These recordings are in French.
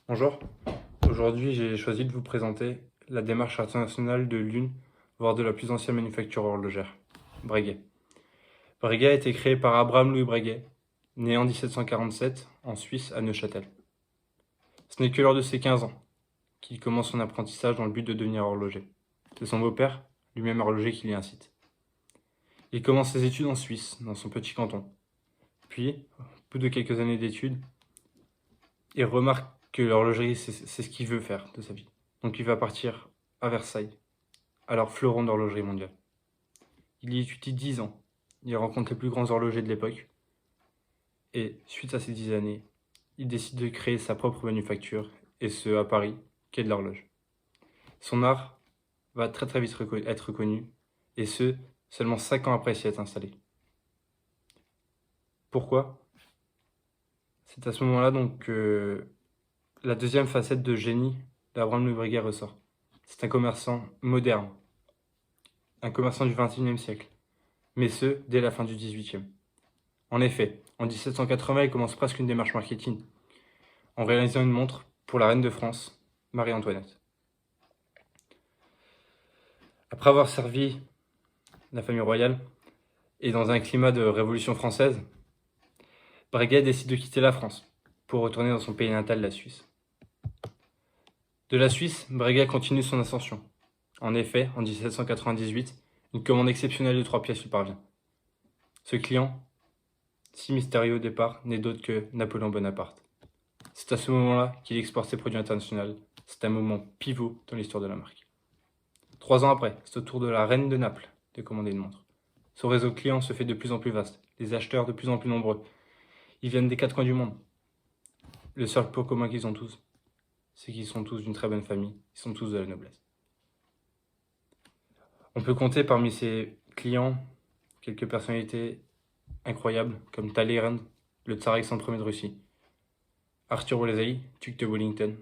Bonjour, aujourd'hui j'ai choisi de vous présenter la démarche internationale de l'une, voire de la plus ancienne manufacture horlogère, Breguet. Breguet a été créé par Abraham Louis Breguet, né en 1747 en Suisse à Neuchâtel. Ce n'est que lors de ses 15 ans qu'il commence son apprentissage dans le but de devenir horloger. C'est son beau-père, lui-même horloger, qui l'y incite. Il commence ses études en Suisse, dans son petit canton. Puis, au bout de quelques années d'études, il remarque que l'horlogerie, c'est ce qu'il veut faire de sa vie. Donc il va partir à Versailles, alors fleuron d'horlogerie mondiale. Il y étudie 10 ans. Il rencontre les plus grands horlogers de l'époque. Et suite à ces 10 années, il décide de créer sa propre manufacture, et ce à Paris, quai de l'horloge. Son art va très vite être reconnu, et ce, seulement 5 ans après s'y être installé. Pourquoi? C'est à ce moment-là donc que la deuxième facette de génie d'Abraham Louis Breguet ressort. C'est un commerçant moderne, un commerçant du XXIe siècle, mais ce, dès la fin du XVIIIe. En effet, en 1780, il commence presque une démarche marketing, en réalisant une montre pour la reine de France, Marie-Antoinette. Après avoir servi la famille royale, et dans un climat de révolution française, Breguet décide de quitter la France, pour retourner dans son pays natal, la Suisse. De la Suisse, Breguet continue son ascension. En effet, en 1798, une commande exceptionnelle de 3 pièces lui parvient. Ce client, si mystérieux au départ, n'est d'autre que Napoléon Bonaparte. C'est à ce moment-là qu'il exporte ses produits internationaux. C'est un moment pivot dans l'histoire de la marque. 3 ans après, c'est au tour de la reine de Naples de commander une montre. Son réseau client se fait de plus en plus vaste, les acheteurs de plus en plus nombreux. Ils viennent des 4 coins du monde. Le seul point commun qu'ils ont tous, c'est qu'ils sont tous d'une très bonne famille, ils sont tous de la noblesse. On peut compter parmi ces clients quelques personnalités incroyables, comme Talleyrand, le tsar Alexandre Ier de Russie, Arthur Wellesley, duc de Wellington,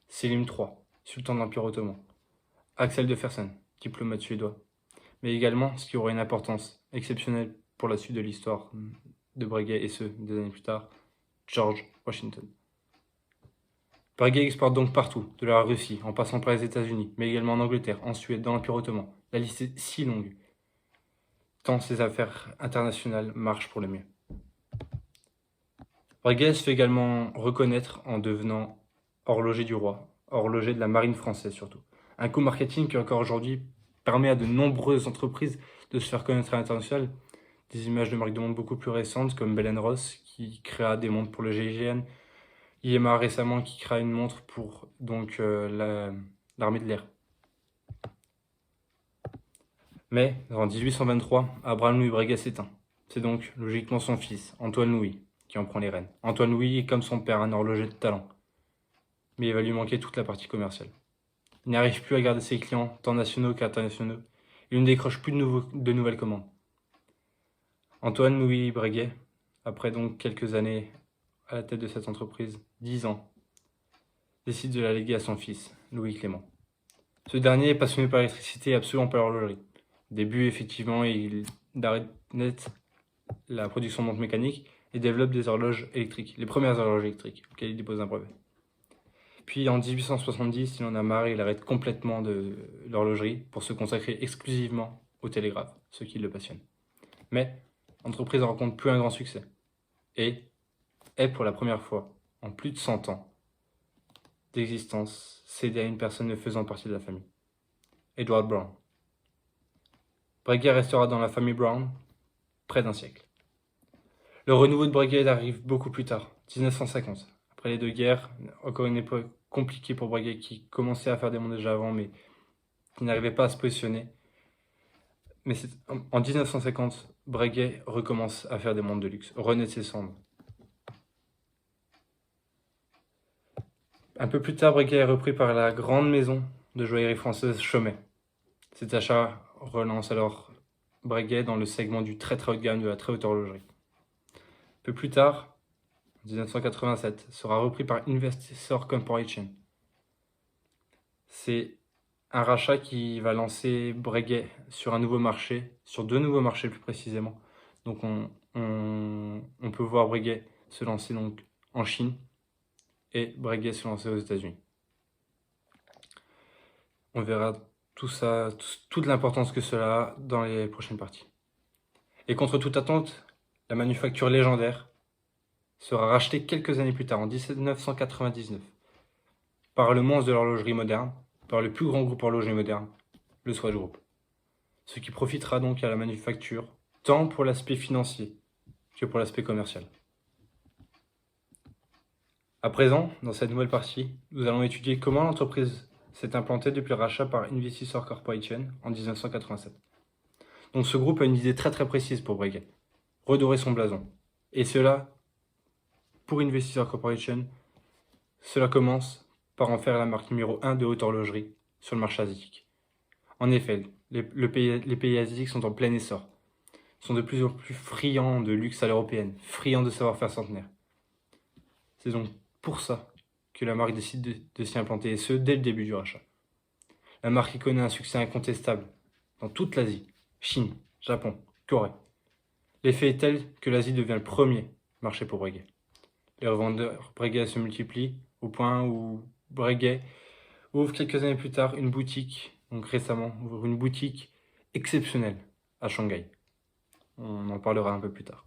Selim III, sultan de l'Empire ottoman, Axel de Fersen, diplomate suédois, mais également, ce qui aurait une importance exceptionnelle pour la suite de l'histoire de Breguet et ce, des années plus tard, George Washington. Breguet exporte donc partout, de la Russie, en passant par les États-Unis, mais également en Angleterre, en Suède, dans l'Empire ottoman. La liste est si longue, tant ses affaires internationales marchent pour le mieux. Breguet se fait également reconnaître en devenant horloger du roi, horloger de la marine française surtout. Un coup marketing qui encore aujourd'hui permet à de nombreuses entreprises de se faire connaître à l'international. Des images de marques de montres beaucoup plus récentes comme Bell & Ross qui créa des montres pour le GIGN, IMA récemment qui créa une montre pour donc l'armée de l'air. Mais en 1823, Abraham Louis Breguet s'éteint. C'est donc logiquement son fils, Antoine Louis, qui en prend les rênes. Antoine Louis est comme son père un horloger de talent, mais il va lui manquer toute la partie commerciale. Il n'arrive plus à garder ses clients, tant nationaux qu'internationaux. Il ne décroche plus de nouvelles commandes. Antoine Louis Breguet, après donc quelques années à la tête de cette entreprise, 10 ans, décide de la léguer à son fils, Louis Clément. Ce dernier est passionné par l'électricité et absolument par l'horlogerie. Au début, effectivement, il arrête net la production de montres mécaniques et développe des horloges électriques, les premières horloges électriques, auxquelles il dépose un brevet. Puis en 1870, il en a marre et il arrête complètement de l'horlogerie pour se consacrer exclusivement au télégraphe, ce qui le passionne. Mais l'entreprise ne rencontre plus un grand succès et est pour la première fois en plus de 100 ans d'existence cédée à une personne ne faisant partie de la famille, Edward Brown. Breguet restera dans la famille Brown près d'un siècle. Le renouveau de Breguet arrive beaucoup plus tard, 1950. Après les 2 guerres, encore une époque compliquée pour Breguet qui commençait à faire des montres déjà avant mais qui n'arrivait pas à se positionner. Mais en 1950, Breguet recommence à faire des montres de luxe, renaît de ses cendres. Un peu plus tard, Breguet est repris par la grande maison de joaillerie française Chomet. Cet achat relance alors Breguet dans le segment du très haut de gamme, de la très haute horlogerie. Un peu plus tard, en 1987, sera repris par Investissor Corporation. C'est un rachat qui va lancer Breguet sur un nouveau marché, sur 2 nouveaux marchés plus précisément. Donc on peut voir Breguet se lancer donc en Chine et Breguet se lançait aux États-Unis. On verra tout ça, toute l'importance que cela a dans les prochaines parties. Et contre toute attente, la manufacture légendaire sera rachetée quelques années plus tard, en 1999, par le monstre de l'horlogerie moderne, par le plus grand groupe horloger moderne, le Swatch Group. Ce qui profitera donc à la manufacture, tant pour l'aspect financier que pour l'aspect commercial. À présent, dans cette nouvelle partie, nous allons étudier comment l'entreprise s'est implantée depuis le rachat par Investissor Corporation en 1987. Donc ce groupe a une idée très précise pour Breguet, redorer son blason. Et cela, pour Investissor Corporation, cela commence par en faire la marque numéro 1 de haute horlogerie sur le marché asiatique. En effet, les pays asiatiques sont en plein essor, sont de plus en plus friands de luxe à l'européenne, friands de savoir-faire centenaire. C'est donc pour ça que la marque décide de s'y implanter, et ce, dès le début du rachat. La marque y connaît un succès incontestable dans toute l'Asie, Chine, Japon, Corée. L'effet est tel que l'Asie devient le premier marché pour Breguet. Les revendeurs Breguet se multiplient au point où Breguet ouvre quelques années plus tard une boutique, donc récemment, ouvre une boutique exceptionnelle à Shanghai. On en parlera un peu plus tard.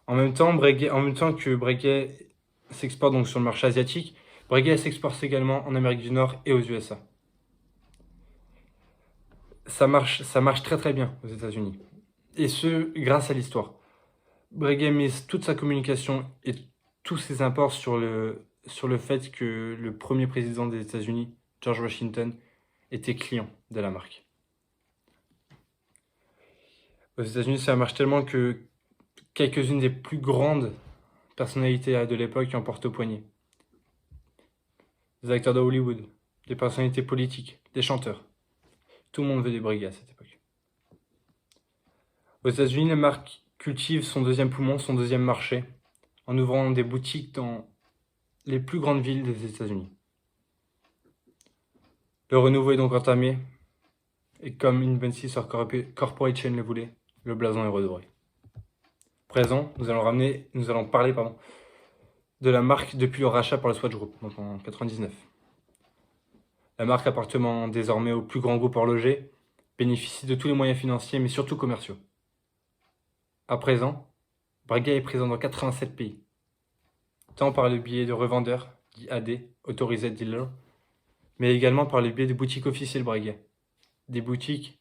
En même temps que Breguet s'exporte donc sur le marché asiatique, Breguet s'exporte également en Amérique du Nord et aux USA. Ça marche très bien aux États-Unis. Et ce, grâce à l'histoire. Breguet mise toute sa communication et tous ses apports sur le fait que le premier président des États-Unis, George Washington, était client de la marque. Aux États-Unis, ça marche tellement que quelques-unes des plus grandes personnalités de l'époque en portent au poignet. Des acteurs de Hollywood, des personnalités politiques, des chanteurs. Tout le monde veut des Breguet à cette époque. Aux États-Unis, la marque cultive son deuxième poumon, son deuxième marché, en ouvrant des boutiques dans les plus grandes villes des États-Unis. Le renouveau est donc entamé, et comme Investissor Corporation le voulait, le blason est redoré. Présent, nous allons parler de la marque depuis le rachat par le Swatch Group, donc en 1999. La marque appartenant désormais au plus grand groupe horloger bénéficie de tous les moyens financiers, mais surtout commerciaux. À présent, Breguet est présent dans 87 pays, tant par le biais de revendeurs, dits AD, Authorized Dealer, mais également par le biais de boutiques officielles Breguet. Des boutiques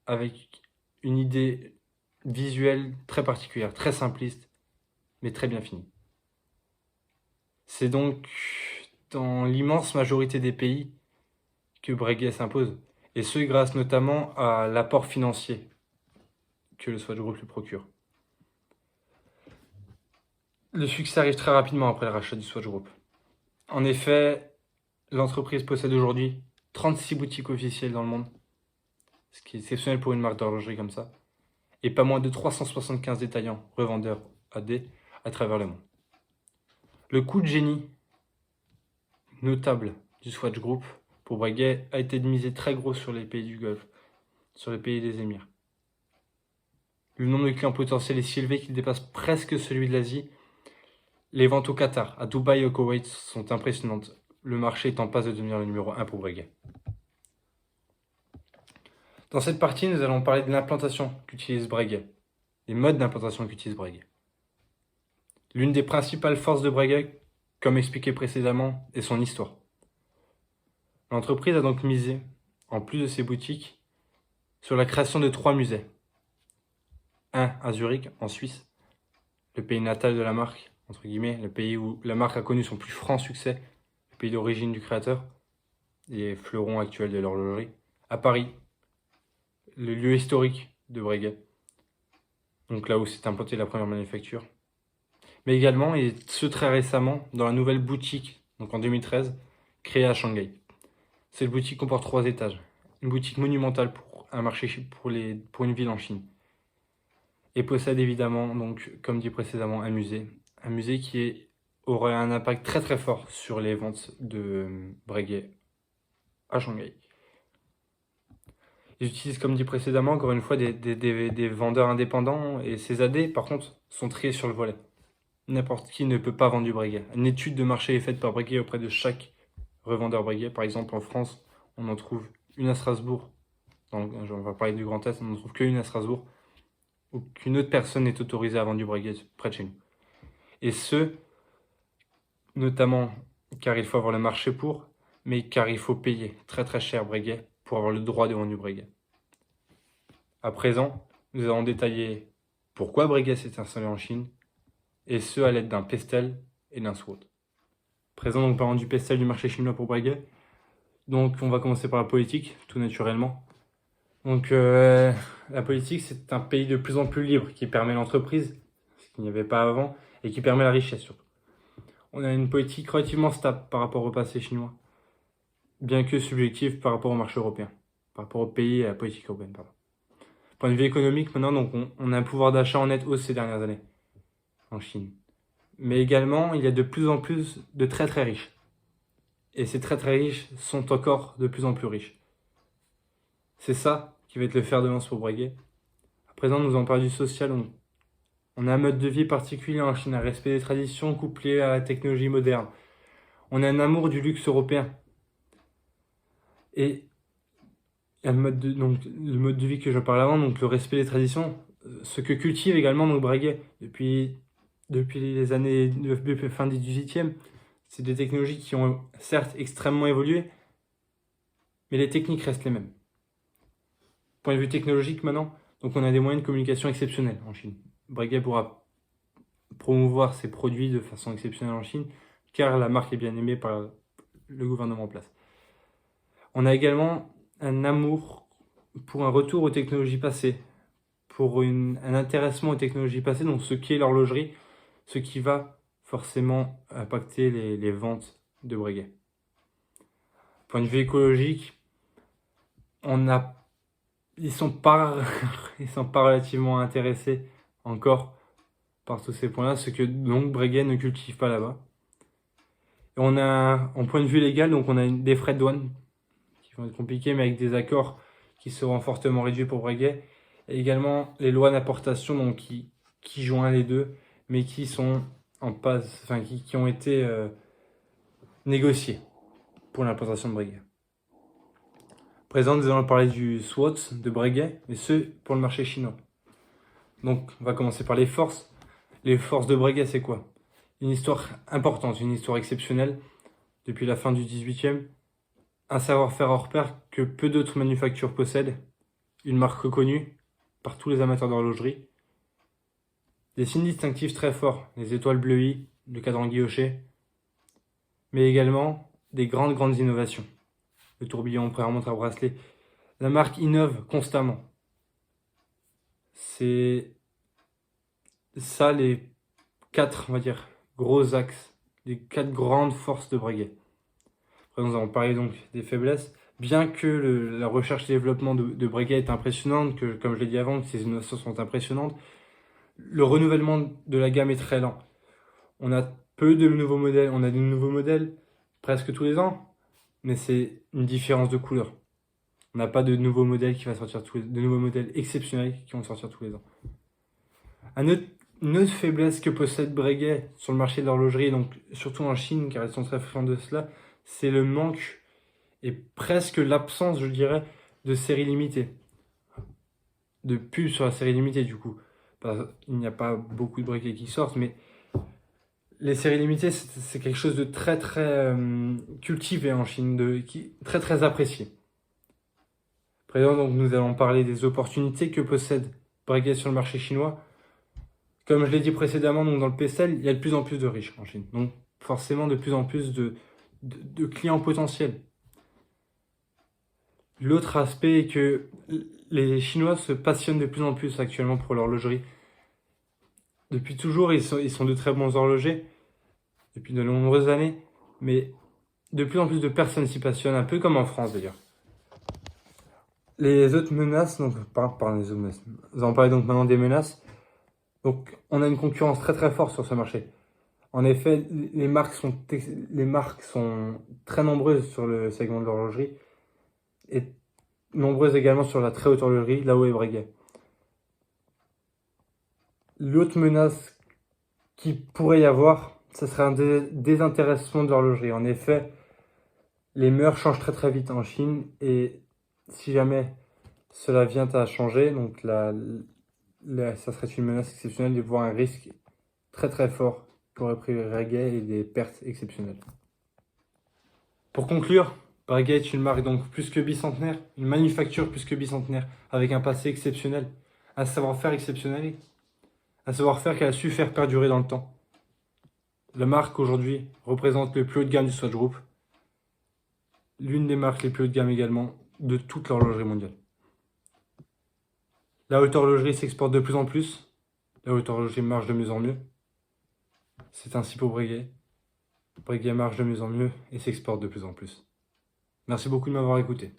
avec une idée visuelle très particulière, très simpliste, mais très bien finie. C'est donc dans l'immense majorité des pays que Breguet s'impose, et ce grâce notamment à l'apport financier que le Swatch Group lui procure. Le succès arrive très rapidement après le rachat du Swatch Group. En effet, l'entreprise possède aujourd'hui 36 boutiques officielles dans le monde, ce qui est exceptionnel pour une marque d'horlogerie comme ça, et pas moins de 375 détaillants, revendeurs AD à travers le monde. Le coup de génie notable du Swatch Group pour Breguet a été de miser très gros sur les pays du Golfe, sur les pays des Émirs. Le nombre de clients potentiels est si élevé qu'il dépasse presque celui de l'Asie. Les ventes au Qatar, à Dubaï et au Koweït sont impressionnantes. Le marché est en passe de devenir le numéro 1 pour Breguet. Dans cette partie, nous allons parler de l'implantation qu'utilise Breguet, des modes d'implantation qu'utilise Breguet. L'une des principales forces de Breguet, comme expliqué précédemment, est son histoire. L'entreprise a donc misé, en plus de ses boutiques, sur la création de 3 musées. Un à Zurich, en Suisse, le pays natal de la marque, entre guillemets, le pays où la marque a connu son plus franc succès, le pays d'origine du créateur, et fleuron actuel de l'horlogerie. À Paris, le lieu historique de Breguet, donc là où s'est implantée la première manufacture. Mais également, et ce très récemment, dans la nouvelle boutique, donc en 2013, créée à Shanghai. Cette boutique comporte 3 étages, une boutique monumentale pour un marché pour une ville en Chine. Et possède évidemment, donc, comme dit précédemment, un musée qui aurait un impact très fort sur les ventes de Breguet à Shanghai. Ils utilisent, comme dit précédemment, encore une fois, des vendeurs indépendants, et ces AD, par contre, sont triés sur le volet. n'importe qui ne peut pas vendre du Breguet. Une étude de marché est faite par Breguet auprès de chaque revendeur Breguet. Par exemple, en France, on en trouve une à Strasbourg. On va parler du Grand Est, on n'en trouve qu'une à Strasbourg. Aucune autre personne n'est autorisée à vendre du Breguet près de chez nous. Et ce, notamment car il faut avoir le marché pour, mais car il faut payer très très cher Breguet pour avoir le droit de vendre du Breguet. À présent, nous allons détailler pourquoi Breguet s'est installé en Chine, et ce à l'aide d'un pestel et d'un SWOT. Présent, donc parlant du pestel du marché chinois pour Breguet. Donc on va commencer par la politique, tout naturellement. Donc la politique, c'est un pays de plus en plus libre qui permet l'entreprise, ce qu'il n'y avait pas avant, et qui permet la richesse surtout. On a une politique relativement stable par rapport au passé chinois, bien que subjective par rapport au marché européen, par rapport au pays et à la politique européenne, pardon. Point de vue économique, maintenant, donc on a un pouvoir d'achat en nette hausse ces dernières années en Chine. Mais également, il y a de plus en plus de très très riches. Et ces très très riches sont encore de plus en plus riches. C'est ça qui va être le fer de lance pour Breguet. À présent, nous allons parler du social. On a un mode de vie particulier en Chine, un respect des traditions couplé à la technologie moderne. On a un amour du luxe européen. Et le mode de vie que je parlais avant, donc le respect des traditions, ce que cultive également donc Breguet depuis les années fin du 18e, c'est des technologies qui ont certes extrêmement évolué, mais les techniques restent les mêmes. Point de vue technologique maintenant, donc on a des moyens de communication exceptionnels en Chine. Breguet pourra promouvoir ses produits de façon exceptionnelle en Chine, car la marque est bien aimée par le gouvernement en place. On a également un amour pour un retour aux technologies passées, pour un intéressement aux technologies passées, donc ce qui est l'horlogerie, ce qui va forcément impacter les ventes de Breguet. Point de vue écologique, ils sont pas relativement intéressés encore par tous ces points-là, ce que donc Breguet ne cultive pas là-bas. Et on a, en point de vue légal, donc on a des frais de douane qui vont être compliqués, mais avec des accords qui seront fortement réduits pour Breguet. Et également les lois d'importation, donc qui joignent les deux, mais qui sont en passe, enfin qui ont été négociées pour l'importation de Breguet. Présent, nous allons parler du SWOT de Breguet, et ce pour le marché chinois. Donc on va commencer par les forces. Les forces de Breguet, c'est quoi? Une histoire importante, une histoire exceptionnelle depuis la fin du 18e, un savoir-faire hors pair que peu d'autres manufactures possèdent, une marque reconnue par tous les amateurs d'horlogerie, des signes distinctifs très forts, les étoiles bleuies, le cadran guilloché, mais également des grandes innovations. Le tourbillon, pré-montre à bracelet. La marque innove constamment. C'est ça les 4, on va dire, gros axes, les 4 grandes forces de Breguet. Après, nous allons parler donc des faiblesses. Bien que la recherche et développement de Breguet est impressionnante, que comme je l'ai dit avant, que ces innovations sont impressionnantes, le renouvellement de la gamme est très lent. On a peu de nouveaux modèles, on a de nouveaux modèles presque tous les ans, mais c'est une différence de couleur. On n'a pas de nouveaux modèles qui va sortir de nouveaux modèles exceptionnels qui vont sortir tous les ans. Une autre faiblesse que possède Breguet sur le marché de l'horlogerie, donc surtout en Chine, car ils sont très friands de cela, c'est le manque et presque l'absence, je dirais, de séries limitées. De pubs sur la série limitée, du coup. Il n'y a pas beaucoup de Breguet qui sortent, mais les séries limitées, c'est quelque chose de très cultivé en Chine, très très apprécié. Présent, donc nous allons parler des opportunités que possède Breguet sur le marché chinois. Comme je l'ai dit précédemment, donc dans le pestel, il y a de plus en plus de riches en Chine. Donc forcément de plus en plus de clients potentiels. L'autre aspect est que les Chinois se passionnent de plus en plus actuellement pour l'horlogerie. Depuis toujours, ils sont de très bons horlogers, depuis de nombreuses années, mais de plus en plus de personnes s'y passionnent, un peu comme en France d'ailleurs. Les autres menaces, donc les autres menaces. Nous allons parler donc maintenant des menaces. Donc on a une concurrence très forte sur ce marché. En effet, les marques sont très nombreuses sur le segment de l'horlogerie et nombreuses également sur la très haute horlogerie, là où est Breguet. L'autre menace qu'il pourrait y avoir, ce serait un désintéressement de l'horlogerie. En effet, les mœurs changent très très vite en Chine et si jamais cela vient à changer, donc ça serait une menace exceptionnelle de voir un risque très très fort qui aurait pris Breguet et des pertes exceptionnelles. Pour conclure, Breguet est une marque donc plus que bicentenaire, une manufacture plus que bicentenaire, avec un passé exceptionnel, un savoir-faire exceptionnel, un savoir-faire qu'elle a su faire perdurer dans le temps. La marque aujourd'hui représente le plus haut de gamme du Swatch Group, l'une des marques les plus haut de gamme également de toute l'horlogerie mondiale. La haute horlogerie s'exporte de plus en plus, la haute horlogerie marche de mieux en mieux. C'est ainsi pour Breguet. Breguet marche de mieux en mieux et s'exporte de plus en plus. Merci beaucoup de m'avoir écouté.